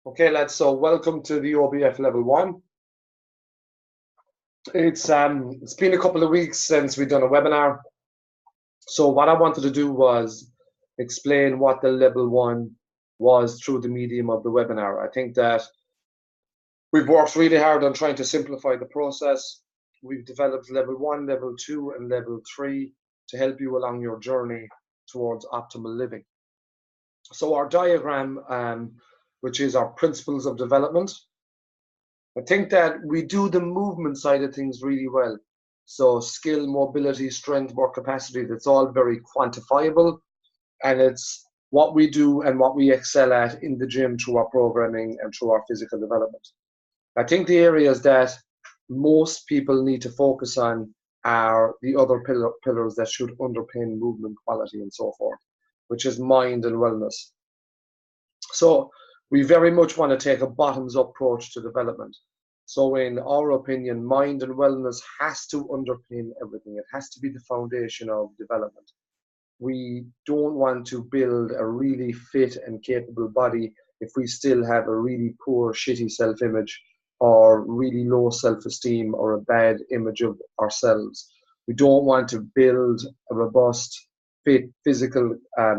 Okay, lads, so welcome to the OBF level 1. It's been a couple of weeks since we've done a webinar. So what I wanted to do was explain what the level 1 was through the medium of the webinar. I think that we've worked really hard on trying to simplify the process. We've developed level 1, level 2, and level 3 to help you along your journey towards optimal living. So our diagram, which is our principles of development, I think that we do the movement side of things really well. So skill, mobility, strength, work capacity, that's all very quantifiable. And it's what we do and what we excel at in the gym through our programming and through our physical development. I think the areas that most people need to focus on are the other pillars that should underpin movement quality and so forth, which is mind and wellness. So we very much want to take a bottoms-up approach to development. So in our opinion, mind and wellness has to underpin everything. It has to be the foundation of development. We don't want to build a really fit and capable body if we still have a really poor, shitty self-image or really low self-esteem or a bad image of ourselves. We don't want to build a robust, fit, physical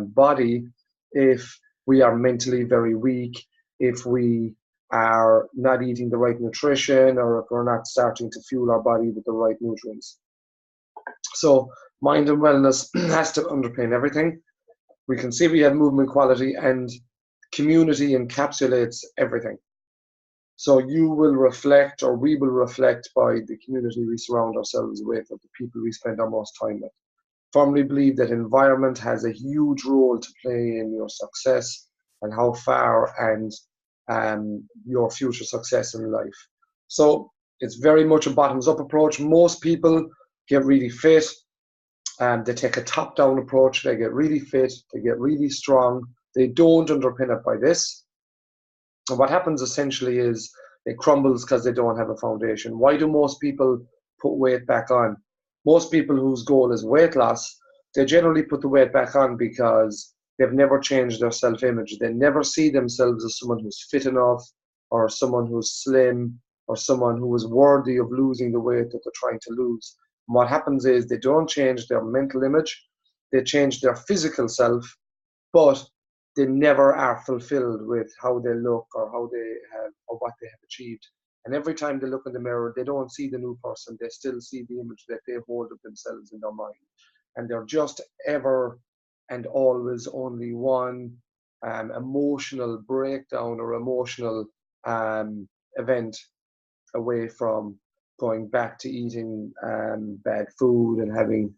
body if we are mentally very weak, if we are not eating the right nutrition, or if we're not starting to fuel our body with the right nutrients. So mind and wellness has to underpin everything. We can see we have movement quality, and community encapsulates everything. So you will reflect, or we will reflect, by the community we surround ourselves with, or the people we spend our most time with. Firmly believe that environment has a huge role to play in your success and how far and your future success in life. So it's very much a bottoms-up approach. Most people get really fit, and they take a top-down approach. They get really fit, they get really strong. They don't underpin it by this. And what happens essentially is it crumbles because they don't have a foundation. Why do most people put weight back on? Most people whose goal is weight loss, they generally put the weight back on because they've never changed their self-image. They never see themselves as someone who's fit enough, or someone who's slim, or someone who is worthy of losing the weight that they're trying to lose. And what happens is they don't change their mental image, they change their physical self, but they never are fulfilled with how they look or how they have or what they have achieved. And every time they look in the mirror, they don't see the new person. They still see the image that they hold of themselves in their mind. And they're just ever and always only one emotional breakdown or emotional event away from going back to eating bad food and having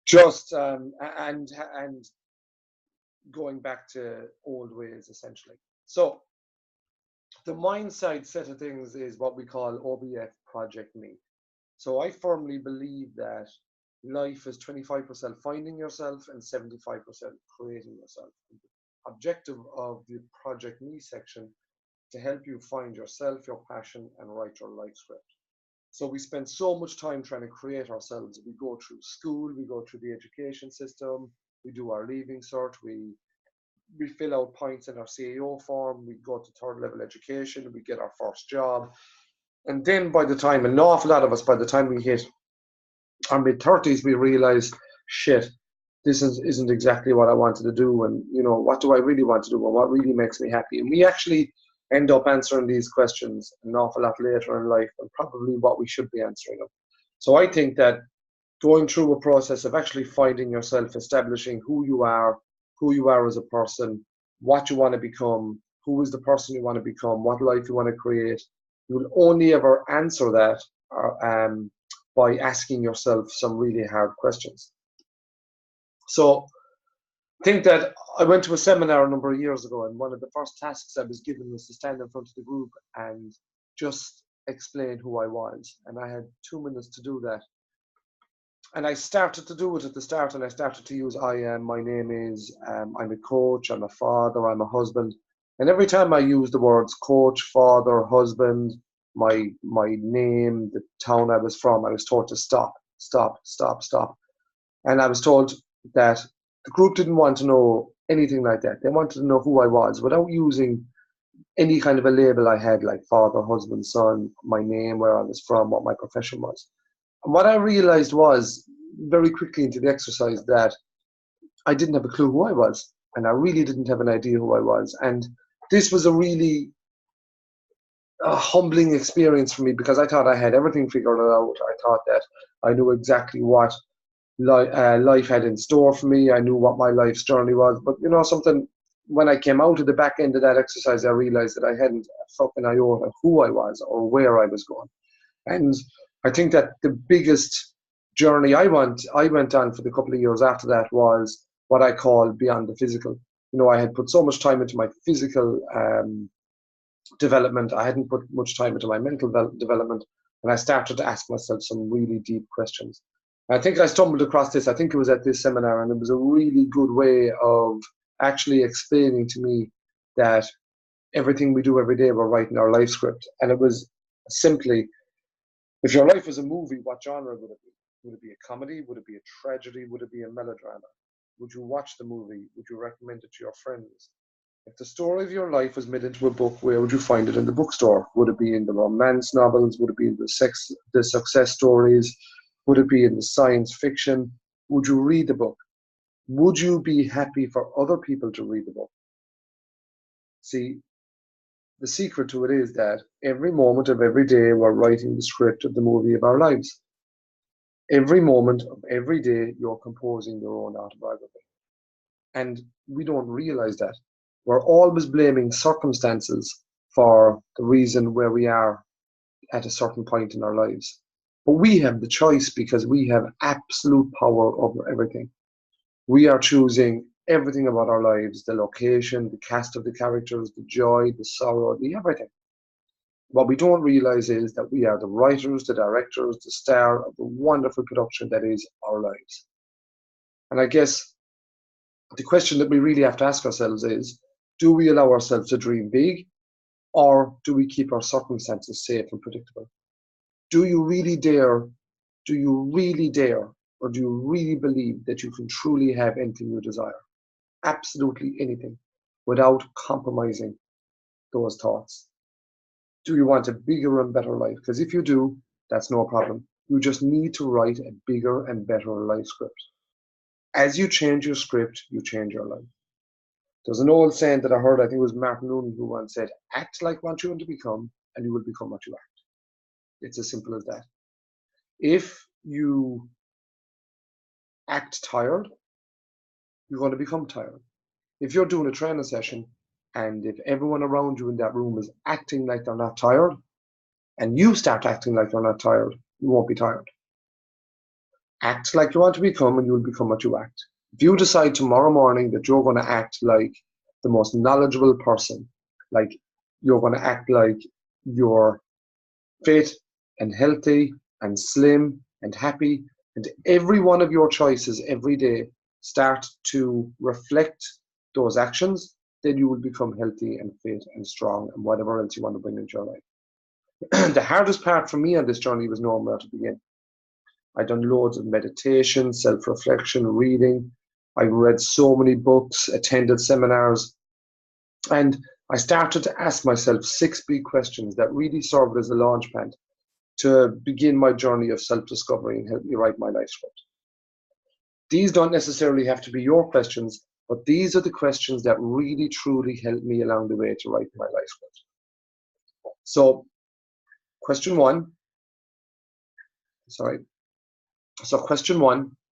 just and going back to old ways, essentially. So the mind side set of things is what we call OBF Project Me. So I firmly believe that life is 25% finding yourself and 75% creating yourself. The objective of the Project Me section to help you find yourself, your passion, and write your life script. So we spend so much time trying to create ourselves. We go through school, we go through the education system, we do our leaving cert, we fill out points in our CAO form, we go to third level education, we get our first job. And then by the time, an awful lot of us, by the time we hit our mid-30s, we realize, shit, this isn't exactly what I wanted to do. And, you know, what do I really want to do? And what really makes me happy? And we actually end up answering these questions an awful lot later in life than probably what we should be answering them. So I think that going through a process of actually finding yourself, establishing who you are as a person, what you want to become, who is the person you want to become, what life you want to create, you will only ever answer that by asking yourself some really hard questions. So I think that I went to a seminar a number of years ago, and one of the first tasks I was given was to stand in front of the group and just explain who I was. And I had 2 minutes to do that. And I started to do it at the start, and I started to use I am, my name is, I'm a coach, I'm a father, I'm a husband. And every time I used the words coach, father, husband, my name, the town I was from, I was told to stop. And I was told that the group didn't want to know anything like that. They wanted to know who I was without using any kind of a label I had, like father, husband, son, my name, where I was from, what my profession was. And what I realized was very quickly into the exercise that I didn't have a clue who I was, and I really didn't have an idea who I was. And this was a really humbling experience for me, because I thought I had everything figured out. I thought that I knew exactly what life had in store for me. I knew what my life's journey was. But you know something, when I came out of the back end of that exercise, I realized that I hadn't a fucking iota of who I was or where I was going. And I think that the biggest journey I went on for the couple of years after that was what I call beyond the physical. You know, I had put so much time into my physical development. I hadn't put much time into my mental development, and I started to ask myself some really deep questions. I think I stumbled across this. I think it was at this seminar, and it was a really good way of actually explaining to me that everything we do every day, we're writing our life script. And it was simply, if your life was a movie, what genre would it be? Would it be a comedy? Would it be a tragedy? Would it be a melodrama? Would you watch the movie? Would you recommend it to your friends? If the story of your life was made into a book, where would you find it in the bookstore? Would it be in the romance novels? Would it be in the success stories? Would it be in the science fiction? Would you read the book? Would you be happy for other people to read the book? See, the secret to it is that every moment of every day, we're writing the script of the movie of our lives. Every moment of every day, you're composing your own autobiography. And we don't realize that. We're always blaming circumstances for the reason where we are at a certain point in our lives. But we have the choice, because we have absolute power over everything. We are choosing everything about our lives, the location, the cast of the characters, the joy, the sorrow, the everything. What we don't realize is that we are the writers, the directors, the star of the wonderful production that is our lives. And I guess the question that we really have to ask ourselves is, do we allow ourselves to dream big, or do we keep our circumstances safe and predictable? Do you really dare, or do you really believe that you can truly have anything you desire? Absolutely anything, without compromising those thoughts. Do you want a bigger and better life? Because if you do, that's no problem. You just need to write a bigger and better life script. As you change your script, you change your life. There's an old saying that I heard, I think it was Martin Looney, who once said, act like what you want to become, and you will become what you act. It's as simple as that. If you act tired, you're going to become tired. If you're doing a training session, and if everyone around you in that room is acting like they're not tired, and you start acting like you're not tired, you won't be tired. Act like you want to become, and you'll become what you act. If you decide tomorrow morning that you're going to act like the most knowledgeable person, like you're going to act like you're fit and healthy and slim and happy, and every one of your choices every day start to reflect those actions, then you will become healthy and fit and strong and whatever else you want to bring into your life. The hardest part for me on this journey was knowing where to begin. I've done loads of meditation, self-reflection, reading. I've read so many books, attended seminars, and I started to ask myself 6 big questions that really served as a launchpad to begin my journey of self-discovery and help me write my life script. These don't necessarily have to be your questions, but these are the questions that really, truly helped me along the way to write my life script. So, question one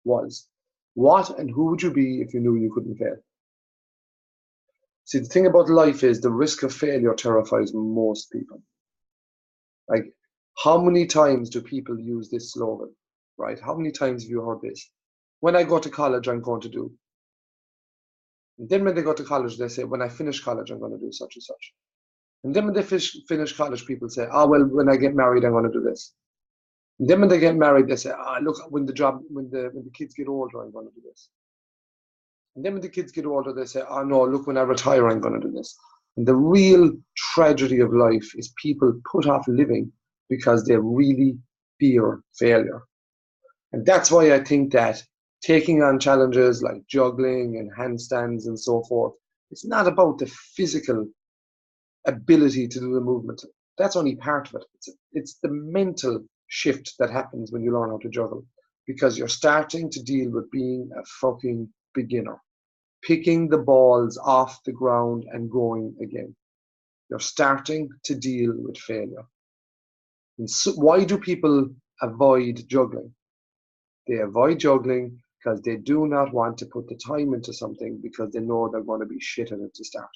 was, what and who would you be if you knew you couldn't fail? See, the thing about life is the risk of failure terrifies most people. Like, how many times do people use this slogan, right? How many times have you heard this? When I go to college, I'm going to do. And then when they go to college, they say, when I finish college, I'm going to do such and such. And then when they finish college, people say, oh, well, when I get married, I'm going to do this. And then when they get married, they say, look, when the kids get older, I'm going to do this. And then when the kids get older, they say, oh no, look, when I retire, I'm going to do this. And the real tragedy of life is people put off living because they really fear failure. And that's why I think that taking on challenges like juggling and handstands and so forth, it's not about the physical ability to do the movement. That's only part of it. It's the mental shift that happens when you learn how to juggle, because you're starting to deal with being a fucking beginner, picking the balls off the ground and going again. You're starting to deal with failure. And so why do people avoid juggling? They avoid juggling because they do not want to put the time into something because they know they're going to be shit at it to start.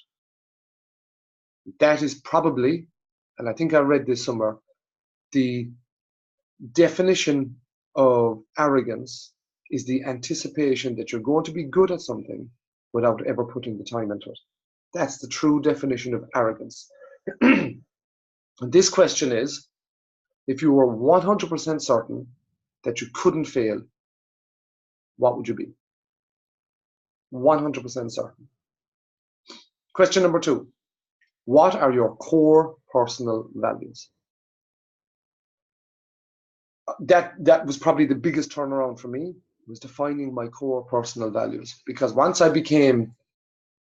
That is probably, and I think I read this somewhere, the definition of arrogance is the anticipation that you're going to be good at something without ever putting the time into it. That's the true definition of arrogance. And this question is, if you were 100% certain that you couldn't fail, what would you be? 100% certain. Question number 2. What are your core personal values? That was probably the biggest turnaround for me, was defining my core personal values. Because once I became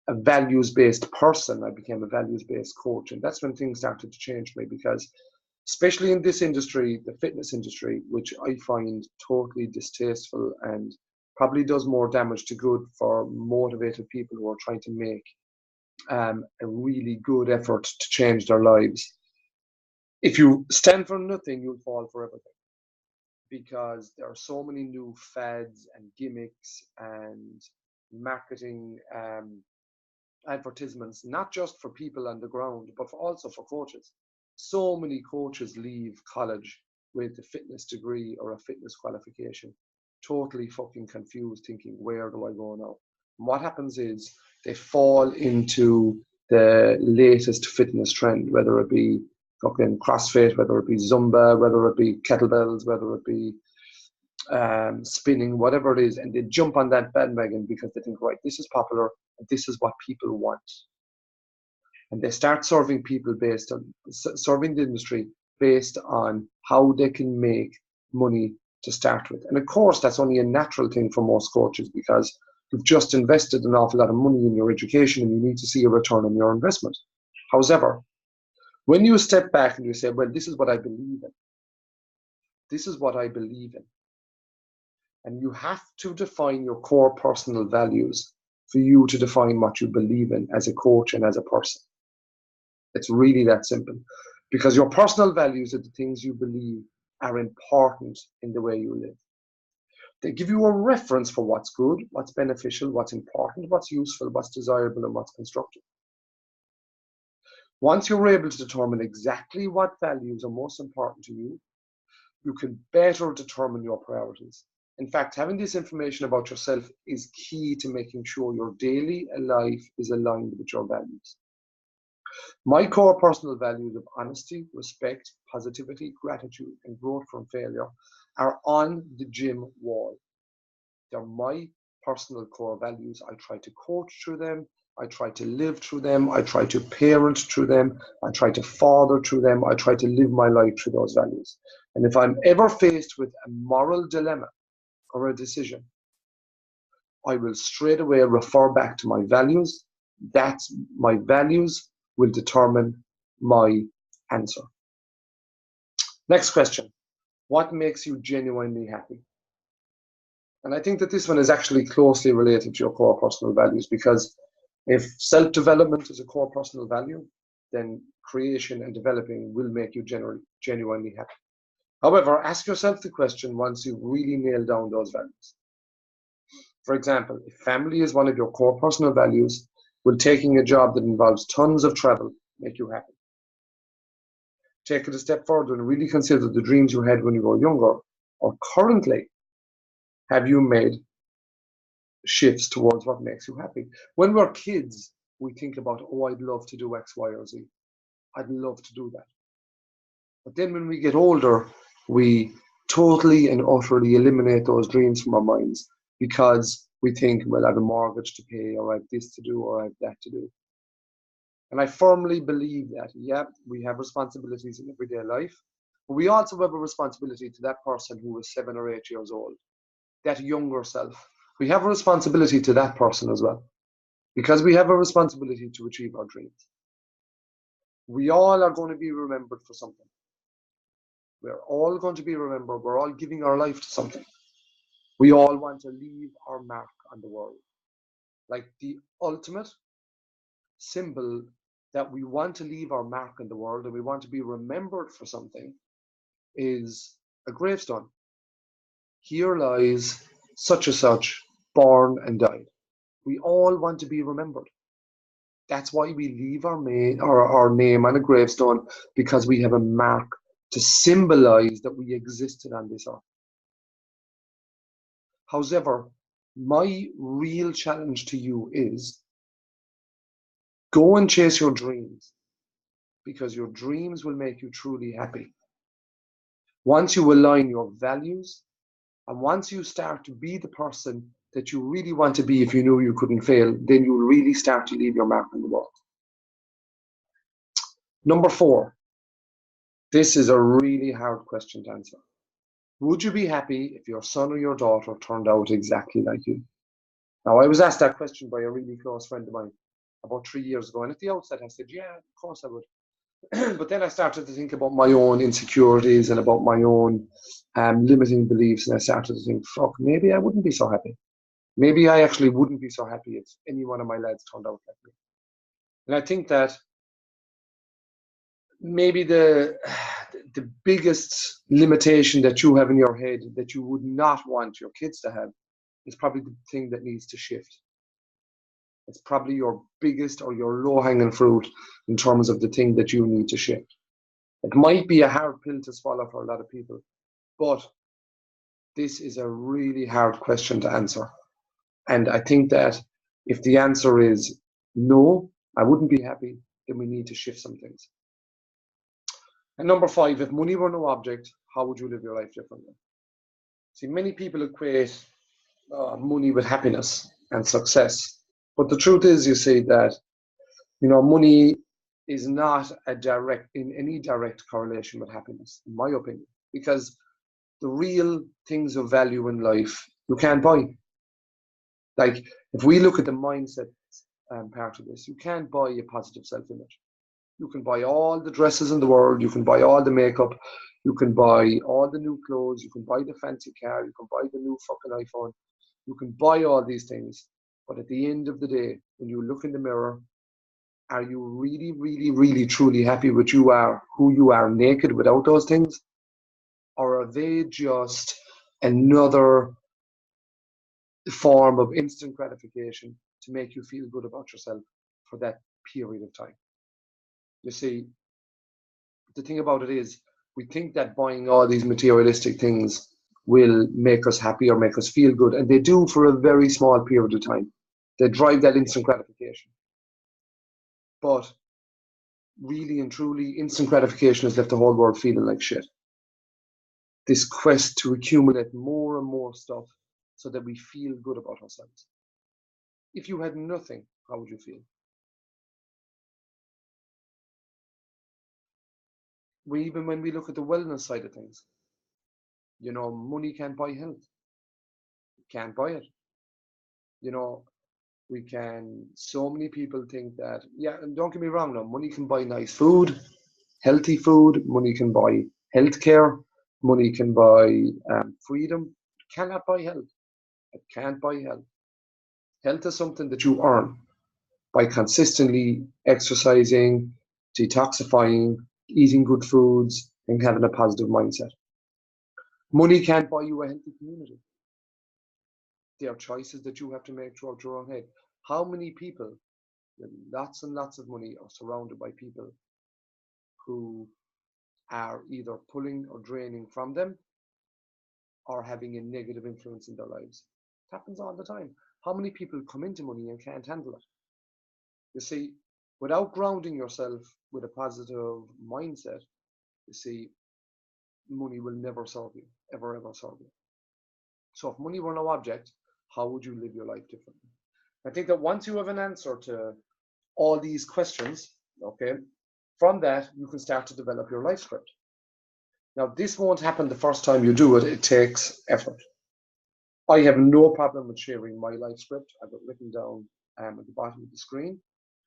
a values-based person, I became a values-based coach. And that's when things started to change for me, because especially in this industry, the fitness industry, which I find totally distasteful and probably does more damage to good for motivated people who are trying to make a really good effort to change their lives. If you stand for nothing, you'll fall for everything, because there are so many new fads and gimmicks and marketing advertisements, not just for people on the ground, but also for coaches. So many coaches leave college with a fitness degree or a fitness qualification, totally fucking confused, thinking, where do I go now? And what happens is they fall into the latest fitness trend, whether it be fucking CrossFit, whether it be Zumba, whether it be kettlebells, whether it be spinning, whatever it is, and they jump on that bandwagon because they think, right, this is popular, and this is what people want. And they start serving people serving the industry based on how they can make money to start with. And of course, that's only a natural thing for most coaches, because you've just invested an awful lot of money in your education and you need to see a return on your investment. However, when you step back and you say, well, this is what I believe in. This is what I believe in. And you have to define your core personal values for you to define what you believe in as a coach and as a person. It's really that simple, because your personal values are the things you believe are important in the way you live. They give you a reference for what's good, what's beneficial, what's important, what's useful, what's desirable, and what's constructive. Once you're able to determine exactly what values are most important to you, you can better determine your priorities. In fact, having this information about yourself is key to making sure your daily life is aligned with your values. My core personal values of honesty, respect, positivity, gratitude, and growth from failure are on the gym wall. They're my personal core values. I try to coach through them. I try to live through them. I try to parent through them. I try to father through them. I try to live my life through those values. And if I'm ever faced with a moral dilemma or a decision, I will straight away refer back to my values. That's my values will determine my answer. Next question. What makes you genuinely happy? And I think that this one is actually closely related to your core personal values, because if self-development is a core personal value, then creation and developing will make you genuinely happy. However, ask yourself the question once you've really nailed down those values. For example, if family is one of your core personal values, will taking a job that involves tons of travel make you happy? Take it a step further and really consider the dreams you had when you were younger, or currently. Have you made shifts towards what makes you happy? When we're kids, we think about, oh, I'd love to do X, Y, or Z. I'd love to do that. But then when we get older, we totally and utterly eliminate those dreams from our minds, because we think, well, I have a mortgage to pay, or I have this to do, or I have that to do. And I firmly believe that, yeah, we have responsibilities in everyday life, but we also have a responsibility to that person who is 7 or 8 years old, that younger self. We have a responsibility to that person as well, because we have a responsibility to achieve our dreams. We all are going to be remembered for something. We're all going to be remembered. We're all giving our life to something. We all want to leave our mark on the world. Like the ultimate symbol that we want to leave our mark in the world and we want to be remembered for something is a gravestone. Here lies such and such, born and died. We all want to be remembered. That's why we leave our name on a gravestone, because we have a mark to symbolize that we existed on this earth. However, my real challenge to you is go and chase your dreams, because your dreams will make you truly happy. Once you align your values, and once you start to be the person that you really want to be, if you knew you couldn't fail, then you'll really start to leave your mark on the world. Number 4. This is a really hard question to answer. Would you be happy if your son or your daughter turned out exactly like you? Now, I was asked that question by a really close friend of mine about 3 years ago, and at the outset I said, yeah, of course I would. But then I started to think about my own insecurities and about my own limiting beliefs, and I started to think, fuck, maybe I wouldn't be so happy. Maybe I actually wouldn't be so happy if any one of my lads turned out like me. And I think that maybe the biggest limitation that you have in your head that you would not want your kids to have is probably the thing that needs to shift. It's probably your biggest or your low-hanging fruit in terms of the thing that you need to shift. It might be a hard pill to swallow for a lot of people, but this is a really hard question to answer. And I think that if the answer is no, I wouldn't be happy, then we need to shift some things. And number 5, if money were no object, how would you live your life differently? See, many people equate money with happiness and success. But the truth is, you see, that money is not in any direct correlation with happiness, in my opinion, because the real things of value in life you can't buy. Like, if we look at the mindset part of this, you can't buy a positive self-image. You can buy all the dresses in the world, you can buy all the makeup, you can buy all the new clothes, you can buy the fancy car, you can buy the new fucking iPhone, you can buy all these things. But at the end of the day, when you look in the mirror, are you really, really, really, truly happy with who you are naked without those things? Or are they just another form of instant gratification to make you feel good about yourself for that period of time? You see, the thing about it is, we think that buying all these materialistic things will make us happy or make us feel good, and they do for a very small period of time. They drive that instant gratification. But really and truly, instant gratification has left the whole world feeling like shit. This quest to accumulate more and more stuff so that we feel good about ourselves. If you had nothing, how would you feel? Even when we look at the wellness side of things, money can't buy health. You can't buy it. So many people think that, yeah, and don't get me wrong, no, money can buy nice food, healthy food, money can buy healthcare, money can buy freedom. It cannot buy health. It can't buy health. Health is something that you earn by consistently exercising, detoxifying, eating good foods, and having a positive mindset. Money can't buy you a healthy community. There are choices that you have to make throughout your own head. How many people with lots and lots of money are surrounded by people who are either pulling or draining from them or having a negative influence in their lives? It happens all the time. How many people come into money and can't handle it? You see, without grounding yourself with a positive mindset, you see, money will never serve you, ever serve you. So if money were no object, how would you live your life differently? I think that once you have an answer to all these questions, okay, from that, you can start to develop your life script. Now, this won't happen the first time you do it. It takes effort. I have no problem with sharing my life script. I've got it written down at the bottom of the screen.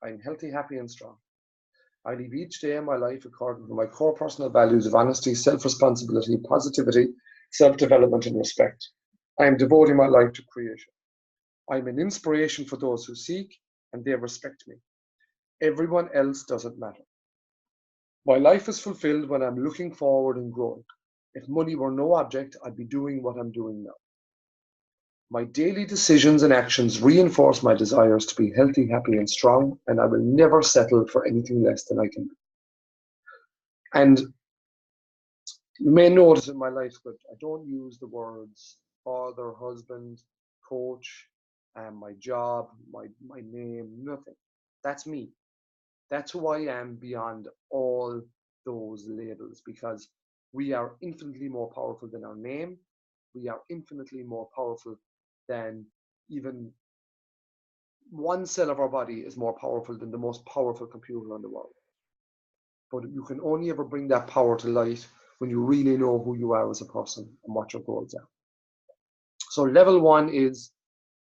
I'm healthy, happy, and strong. I live each day in my life according to my core personal values of honesty, self-responsibility, positivity, self-development, and respect. I am devoting my life to creation. I am an inspiration for those who seek, and they respect me. Everyone else doesn't matter. My life is fulfilled when I'm looking forward and growing. If money were no object, I'd be doing what I'm doing now. My daily decisions and actions reinforce my desires to be healthy, happy, and strong, and I will never settle for anything less than I can be. And you may notice in my life script, I don't use the words father, husband, coach, my job, my name, nothing. That's me. That's who I am beyond all those labels, because we are infinitely more powerful than our name. We are infinitely more powerful than even one cell of our body is more powerful than the most powerful computer in the world. But you can only ever bring that power to light when you really know who you are as a person and what your goals are. So level one is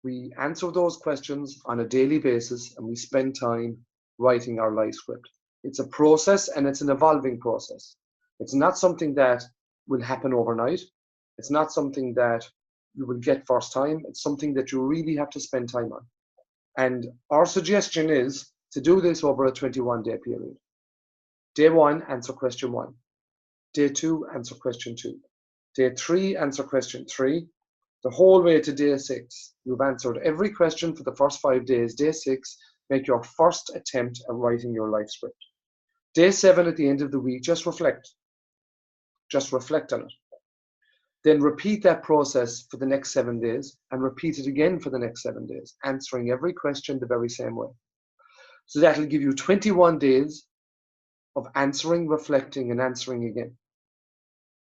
we answer those questions on a daily basis and we spend time writing our life script. It's a process and it's an evolving process. It's not something that will happen overnight. It's not something that you will get first time. It's something that you really have to spend time on. And our suggestion is to do this over a 21-day period. Day one, answer question one. Day two, answer question two. Day three, answer question three. The whole way to day 6. You've answered every question for the first 5 days. Day 6, make your first attempt at writing your life script. Day 7, at the end of the week, just reflect. Just reflect on it. Then repeat that process for the next 7 days and repeat it again for the next 7 days, answering every question the very same way. So that'll give you 21 days of answering, reflecting, and answering again.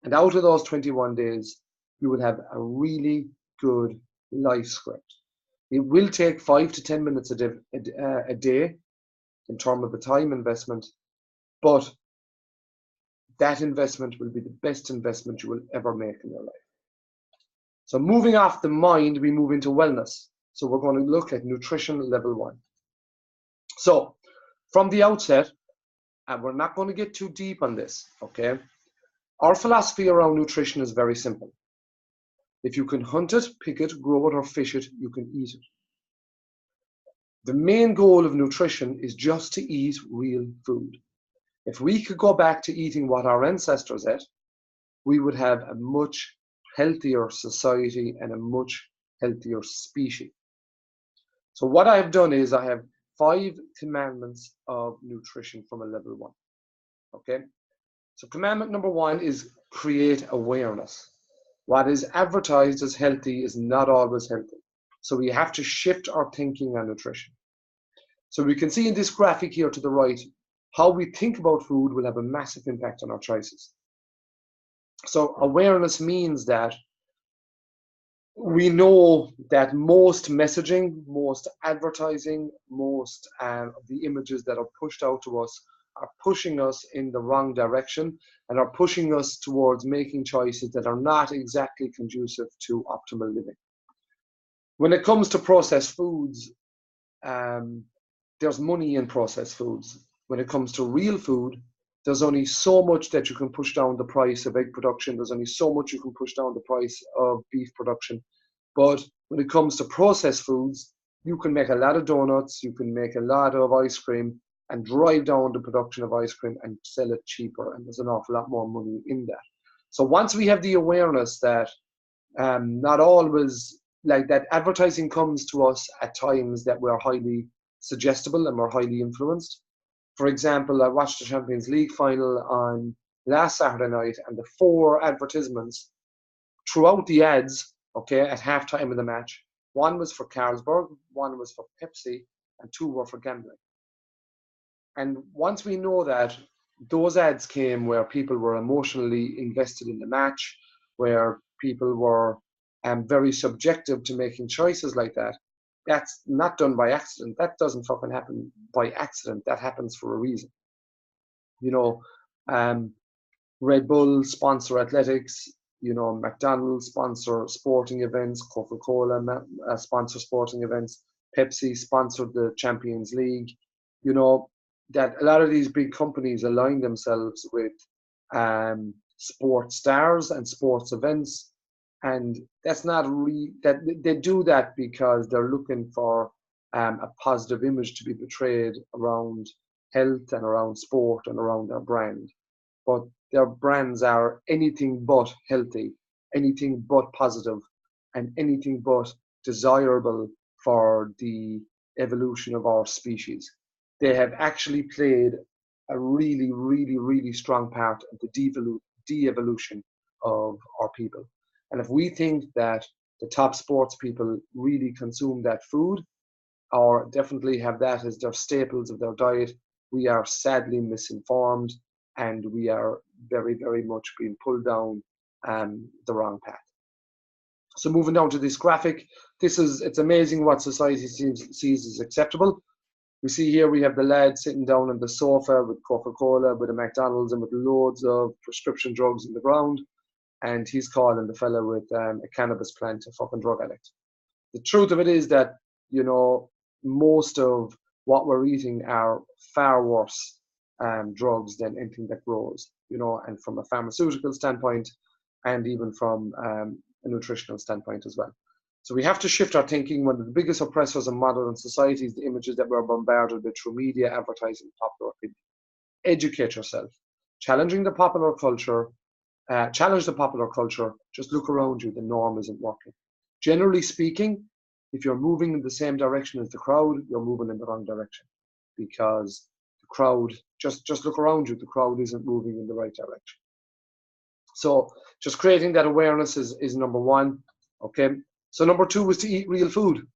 And out of those 21 days, you will have a really good life script. It will take 5 to 10 minutes a day in terms of the time investment, but that investment will be the best investment you will ever make in your life. So moving off the mind, we move into wellness. So we're going to look at nutrition level 1. So from the outset, and we're not going to get too deep on this, okay? Our philosophy around nutrition is very simple. If you can hunt it, pick it, grow it, or fish it, you can eat it. The main goal of nutrition is just to eat real food. If we could go back to eating what our ancestors ate, we would have a much healthier society and a much healthier species. So what I've done is I have 5 commandments of nutrition from a level 1. Okay? So commandment number 1 is create awareness. What is advertised as healthy is not always healthy. So we have to shift our thinking on nutrition. So we can see in this graphic here to the right, how we think about food will have a massive impact on our choices. So awareness means that we know that most messaging, most advertising, most of the images that are pushed out to us are pushing us in the wrong direction and are pushing us towards making choices that are not exactly conducive to optimal living. When it comes to processed foods, there's money in processed foods. When it comes to real food, there's only so much that you can push down the price of egg production. There's only so much you can push down the price of beef production. But when it comes to processed foods, you can make a lot of donuts, you can make a lot of ice cream and drive down the production of ice cream and sell it cheaper. And there's an awful lot more money in that. So once we have the awareness that not always, like that advertising comes to us at times that we're highly suggestible and we're highly influenced. For example, I watched the Champions League final on last Saturday night, and the 4 advertisements throughout the ads, okay, at halftime of the match, 1 was for Carlsberg, 1 was for Pepsi, and 2 were for gambling. And once we know that those ads came where people were emotionally invested in the match, where people were very subjective to making choices like that, that's not done by accident. That doesn't fucking happen by accident. That happens for a reason. You know, Red Bull sponsor athletics, you know, McDonald's sponsor sporting events, Coca-Cola sponsor sporting events, Pepsi sponsored the Champions League. You know, that a lot of these big companies align themselves with sports stars and sports events, and that's not that they do that because they're looking for a positive image to be portrayed around health and around sport and around their brand. But their brands are anything but healthy, anything but positive, and anything but desirable for the evolution of our species. They have actually played a really, really, really strong part of the de-evolution of our people. And if we think that the top sports people really consume that food, or definitely have that as their staples of their diet, we are sadly misinformed, and we are very, very much being pulled down the wrong path. So moving down to this graphic, it's amazing what society sees as acceptable. We see here we have the lad sitting down on the sofa with Coca-Cola, with a McDonald's, and with loads of prescription drugs in the ground, and he's calling the fella with a cannabis plant a fucking drug addict. The truth of it is that, you know, most of what we're eating are far worse drugs than anything that grows, you know, and from a pharmaceutical standpoint, and even from a nutritional standpoint as well. So we have to shift our thinking. One of the biggest oppressors in modern society is the images that we're bombarded with through media, advertising, popular opinion. Educate yourself. Challenge the popular culture. Just look around you. The norm isn't working. Generally speaking, if you're moving in the same direction as the crowd, you're moving in the wrong direction, because the crowd, just look around you, the crowd isn't moving in the right direction. So just creating that awareness is number one. Okay. So number two is to eat real food.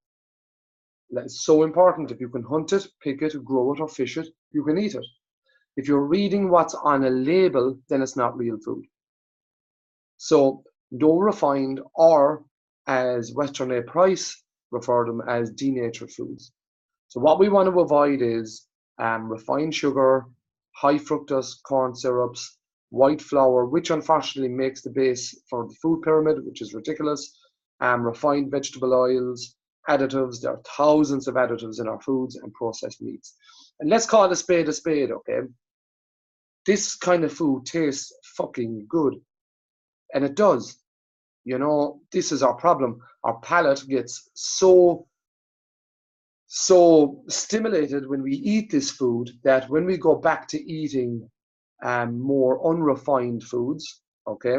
That's so important. If you can hunt it, pick it, grow it, or fish it, you can eat it. If you're reading what's on a label, then it's not real food. So no refined, or as Western A. Price refer them as denatured foods. So what we want to avoid is refined sugar, high fructose corn syrups, white flour, which unfortunately makes the base for the food pyramid, which is ridiculous, refined vegetable oils, additives. There are thousands of additives in our foods, and processed meats. And let's call a spade, okay? This kind of food tastes fucking good. And it does. You know, this is our problem. Our palate gets so stimulated when we eat this food that when we go back to eating more unrefined foods, okay,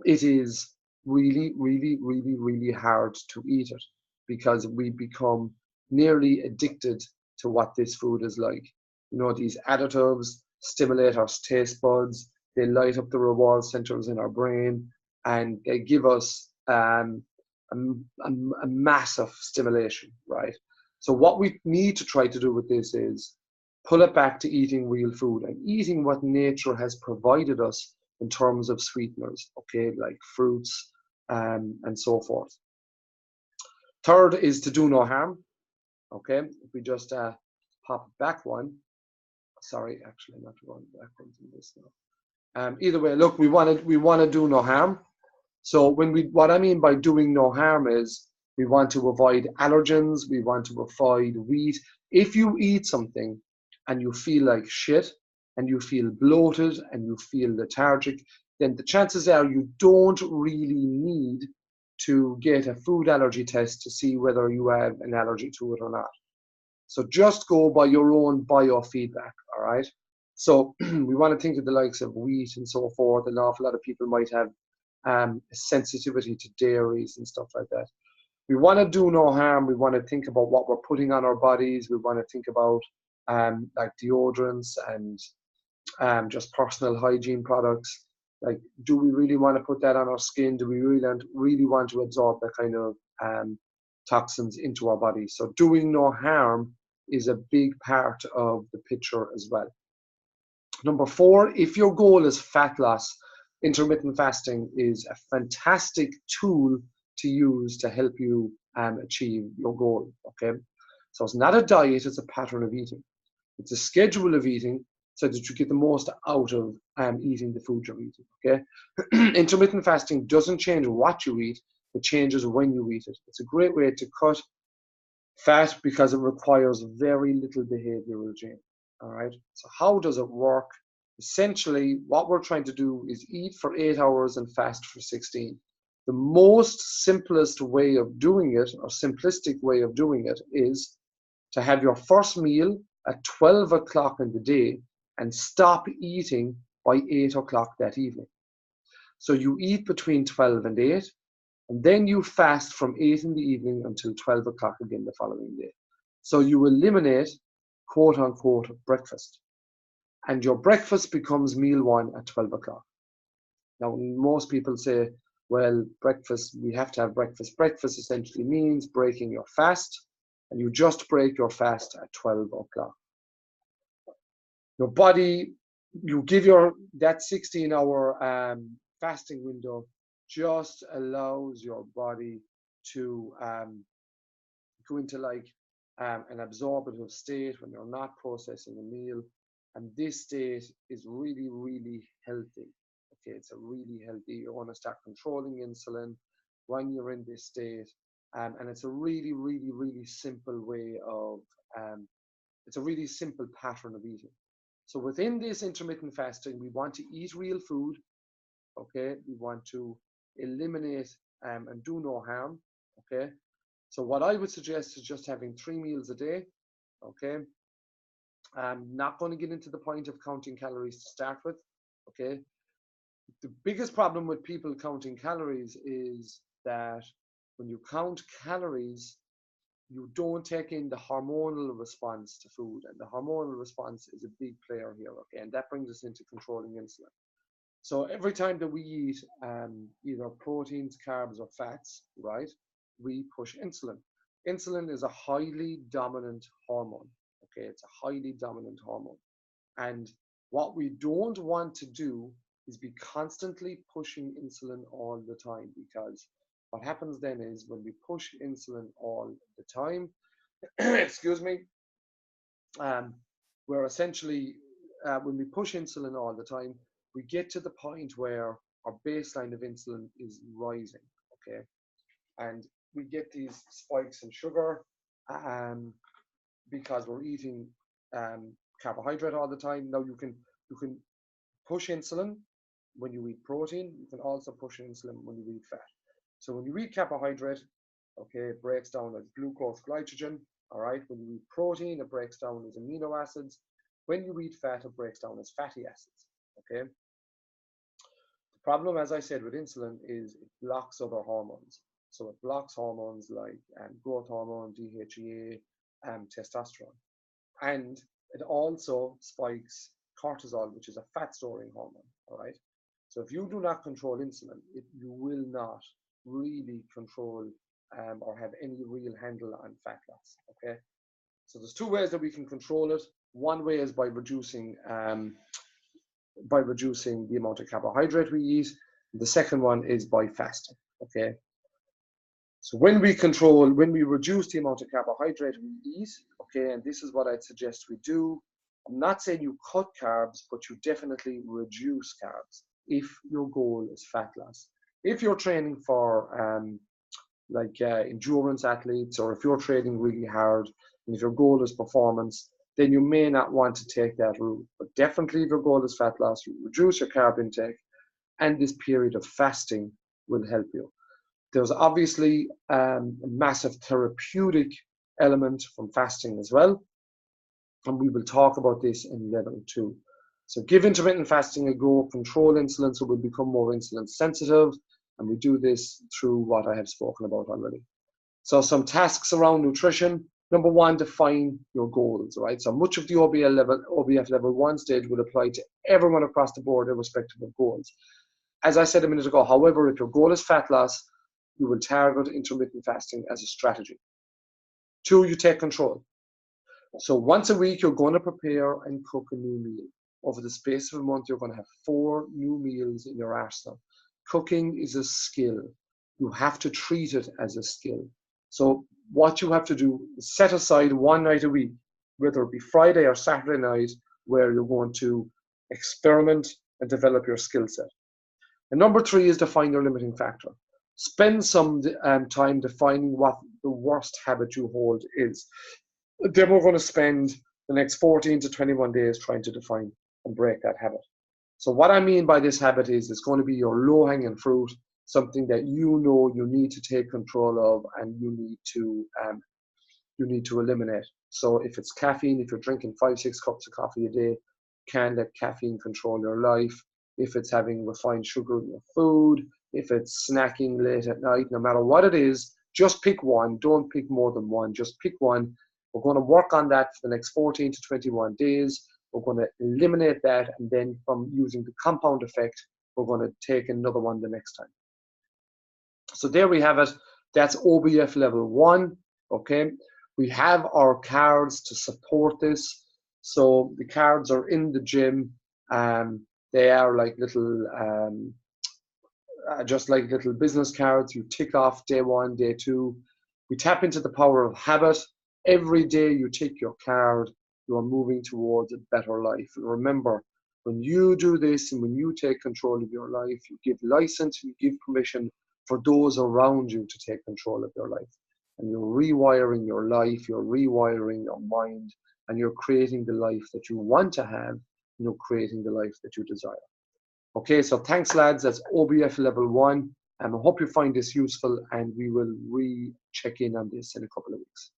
it is really, really, really, really hard to eat it, because we become nearly addicted to what this food is like. You know, these additives stimulate our taste buds, they light up the reward centers in our brain, and they give us a massive stimulation, right? So what we need to try to do with this is pull it back to eating real food and eating what nature has provided us in terms of sweeteners, okay, like fruits and so forth. Third is to do no harm, okay? If we just pop back one. Sorry, actually, I'm not going backwards in this now. Either way, look, we want to do no harm. So what I mean by doing no harm is we want to avoid allergens, we want to avoid wheat. If you eat something and you feel like shit, and you feel bloated, and you feel lethargic, then the chances are you don't really need to get a food allergy test to see whether you have an allergy to it or not. So just go by your own biofeedback, all right? So we want to think of the likes of wheat and so forth. An awful lot of people might have sensitivity to dairies and stuff like that. We want to do no harm. We want to think about what we're putting on our bodies. We want to think about like deodorants and just personal hygiene products. Like, do we really want to put that on our skin? Do we really want to absorb that kind of toxins into our body? So doing no harm is a big part of the picture as well. Number 4, if your goal is fat loss, intermittent fasting is a fantastic tool to use to help you achieve your goal, okay? So it's not a diet, it's a pattern of eating. It's a schedule of eating so that you get the most out of eating the food you're eating, okay? Intermittent fasting doesn't change what you eat, it changes when you eat it. It's a great way to cut fat because it requires very little behavioral change. All right. So how does it work? Essentially, what we're trying to do is eat for 8 hours and fast for 16. The most simplest way of doing it, or simplistic way of doing it, is to have your first meal at 12 o'clock in the day and stop eating by 8 o'clock that evening. So you eat between 12 and 8, and then you fast from 8 in the evening until 12 o'clock again the following day. So you eliminate, quote unquote, breakfast. And your breakfast becomes meal one at 12 o'clock. Now, most people say, well, breakfast, we have to have breakfast. Breakfast essentially means breaking your fast, and you just break your fast at 12 o'clock. Your body, you give that 16-hour fasting window just allows your body to go into like an absorptive state when you're not processing a meal. And this state is really, really healthy. Okay, it's a really healthy. You want to start controlling insulin when you're in this state. And it's a really, really, really simple way of, it's a really simple pattern of eating. So within this intermittent fasting, we want to eat real food. Okay, we want to eliminate and do no harm. Okay, so what I would suggest is just having 3 meals a day. Okay, I'm not going to get into the point of counting calories to start with. Okay, the biggest problem with people counting calories is that when you count calories, you don't take in the hormonal response to food, and the hormonal response is a big player here. Okay, and that brings us into controlling insulin. So every time that we eat either proteins, carbs, or fats, right, we push insulin. Insulin is a highly dominant hormone. Okay, it's a highly dominant hormone. And what we don't want to do is be constantly pushing insulin all the time, because what happens then is when we push insulin all the time, excuse me, we're essentially, when we push insulin all the time, we get to the point where our baseline of insulin is rising, okay? And we get these spikes in sugar because we're eating carbohydrate all the time. Now you can push insulin when you eat protein. You can also push insulin when you eat fat. So when you eat carbohydrate, okay, it breaks down as glucose, glycogen. All right. When you eat protein, it breaks down as amino acids. When you eat fat, it breaks down as fatty acids. Okay. The problem, as I said, with insulin is it blocks other hormones. So it blocks hormones like growth hormone, DHEA, testosterone. And it also spikes cortisol, which is a fat storing hormone. All right. So if you do not control insulin, you will not really control or have any real handle on fat loss. Okay. So there's 2 ways that we can control it. One way is by reducing the amount of carbohydrate we eat. The second one is by fasting. Okay. So when we reduce the amount of carbohydrate we eat, okay, and this is what I'd suggest we do. I'm not saying you cut carbs, but you definitely reduce carbs if your goal is fat loss. If you're training for endurance athletes, or if you're training really hard, and if your goal is performance, then you may not want to take that route. But definitely if your goal is fat loss, you reduce your carb intake, and this period of fasting will help you. There's obviously a massive therapeutic element from fasting as well, and we will talk about this in level 2. So give intermittent fasting a go, control insulin so we'll become more insulin sensitive, and we do this through what I have spoken about already. So some tasks around nutrition. Number 1, define your goals, right? So much of the OBF level 1 stage will apply to everyone across the board, irrespective of goals. As I said a minute ago, however, if your goal is fat loss, you will target intermittent fasting as a strategy. 2, you take control. So once a week, you're going to prepare and cook a new meal. Over the space of a month, you're going to have 4 new meals in your arsenal. Cooking is a skill. You have to treat it as a skill. So what you have to do is set aside 1 night a week, whether it be Friday or Saturday night, where you're going to experiment and develop your skill set. And number 3 is define your limiting factor. Spend some time defining what the worst habit you hold is. Then we're going to spend the next 14 to 21 days trying to define and break that habit. So what I mean by this habit is it's going to be your low-hanging fruit, something that you know you need to take control of and you need to eliminate. So if it's caffeine, if you're drinking 5-6 cups of coffee a day, can't let caffeine control your life. If it's having refined sugar in your food, if it's snacking late at night, no matter what it is, just pick one. Don't pick more than one. Just pick one. We're going to work on that for the next 14 to 21 days. We're going to eliminate that, and then from using the compound effect, we're going to take another one the next time. So there we have it. That's OBF level 1. Okay. We have our cards to support this. So the cards are in the gym. They are like little, just like little business cards. You tick off day 1, day 2. We tap into the power of habit. Every day you tick your card, you are moving towards a better life. And remember, when you do this and when you take control of your life, you give license, you give permission for those around you to take control of your life. And you're rewiring your life, you're rewiring your mind, and you're creating the life that you want to have, and you're creating the life that you desire. Okay, so thanks lads, that's OBF level 1, and I hope you find this useful, and we will re-check in on this in a couple of weeks.